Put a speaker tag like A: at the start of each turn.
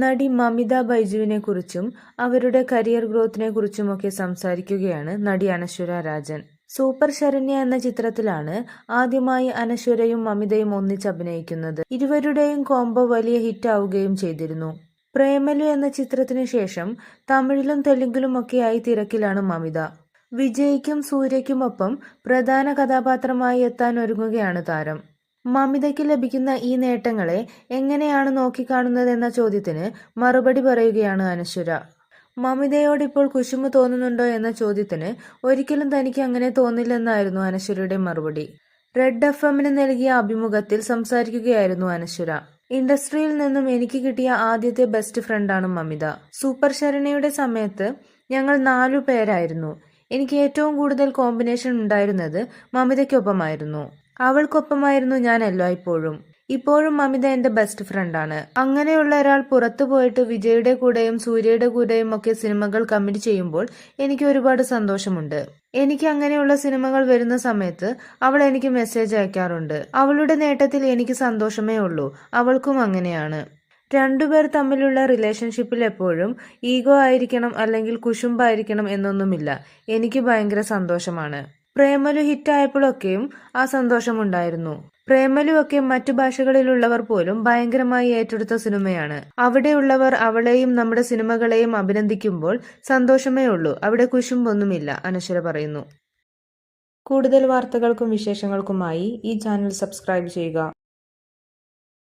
A: നടി മമിത ബൈജുവിനെക്കുറിച്ചും അവരുടെ കരിയർ ഗ്രോത്തിനെക്കുറിച്ചുമൊക്കെ സംസാരിക്കുകയാണ് നടി അനശ്വര രാജൻ. സൂപ്പർ ശരണ്യ എന്ന ചിത്രത്തിലാണ് ആദ്യമായി അനശ്വരയും മമിതയും ഒന്നിച്ചഭിനയിക്കുന്നത്. ഇരുവരുടെയും കോംബോ വലിയ ഹിറ്റ് ആവുകയും ചെയ്തിരുന്നു. പ്രേമലു എന്ന ചിത്രത്തിനു ശേഷം തമിഴിലും തെലുങ്കിലുമൊക്കെയായി തിരക്കിലാണ് മമിത. വിജയ്ക്കും സൂര്യയ്ക്കുമൊപ്പം പ്രധാന കഥാപാത്രമായി എത്താൻ ഒരുങ്ങുകയാണ് താരം. മമിതയ്ക്ക് ലഭിക്കുന്ന ഈ നേട്ടങ്ങളെ എങ്ങനെയാണ് നോക്കിക്കാണുന്നതെന്ന ചോദ്യത്തിന് മറുപടി പറയുകയാണ് അനശ്വര. മമിതയോടിപ്പോൾ കുശുമ്പ് തോന്നുന്നുണ്ടോ എന്ന ചോദ്യത്തിന് ഒരിക്കലും തനിക്ക് അങ്ങനെ തോന്നില്ലെന്നായിരുന്നു അനശ്വരയുടെ മറുപടി. റെഡ് FM-ന് നൽകിയ അഭിമുഖത്തിൽ സംസാരിക്കുകയായിരുന്നു അനശ്വര. ഇൻഡസ്ട്രിയിൽ നിന്നും എനിക്ക് കിട്ടിയ ആദ്യത്തെ ബെസ്റ്റ് ഫ്രണ്ടാണ് മമിത. സൂപ്പർ ശരണ്യയുടെ സമയത്ത് ഞങ്ങൾ 4 പേരായിരുന്നു. എനിക്ക് ഏറ്റവും കൂടുതൽ കോമ്പിനേഷൻ ഉണ്ടായിരുന്നത് മമിതയ്ക്കൊപ്പമായിരുന്നു. അവൾക്കൊപ്പമായിരുന്നു ഞാൻ എല്ലായ്പ്പോഴും. ഇപ്പോഴും മമിത എന്റെ ബെസ്റ്റ് ഫ്രണ്ടാണ്. അങ്ങനെയുള്ള ഒരാൾ പുറത്തു പോയിട്ട് വിജയുടെ കൂടെയും സൂര്യയുടെ കൂടെയും ഒക്കെ സിനിമകൾ കമ്മിറ്റ് ചെയ്യുമ്പോൾ എനിക്ക് ഒരുപാട് സന്തോഷമുണ്ട്. എനിക്ക് അങ്ങനെയുള്ള സിനിമകൾ വരുന്ന സമയത്ത് അവൾ എനിക്ക് മെസ്സേജ് അയക്കാറുണ്ട്. അവളുടെ നേട്ടത്തിൽ എനിക്ക് സന്തോഷമേ ഉള്ളൂ. അവൾക്കും അങ്ങനെയാണ്. രണ്ടുപേർ തമ്മിലുള്ള റിലേഷൻഷിപ്പിൽ എപ്പോഴും ഈഗോ ആയിരിക്കണം അല്ലെങ്കിൽ കുശുമ്പായിരിക്കണം എന്നൊന്നുമില്ല. എനിക്ക് ഭയങ്കര സന്തോഷമാണ്. പ്രേമലു ഹിറ്റായപ്പോഴൊക്കെയും ആ സന്തോഷമുണ്ടായിരുന്നു. പ്രേമലു ഒക്കെ മറ്റു ഭാഷകളിലുള്ളവർ പോലും ഭയങ്കരമായി ഏറ്റെടുത്ത സിനിമയാണ്. അവിടെയുള്ളവർ അവളെയും നമ്മുടെ സിനിമകളെയും അഭിനന്ദിക്കുമ്പോൾ സന്തോഷമേ ഉള്ളൂ. അവിടെ കുശുമ്പൊന്നുമില്ല, അനശ്വര പറയുന്നു. കൂടുതൽ വാർത്തകൾക്കും വിശേഷങ്ങൾക്കുമായി ഈ ചാനൽ സബ്സ്ക്രൈബ് ചെയ്യുക.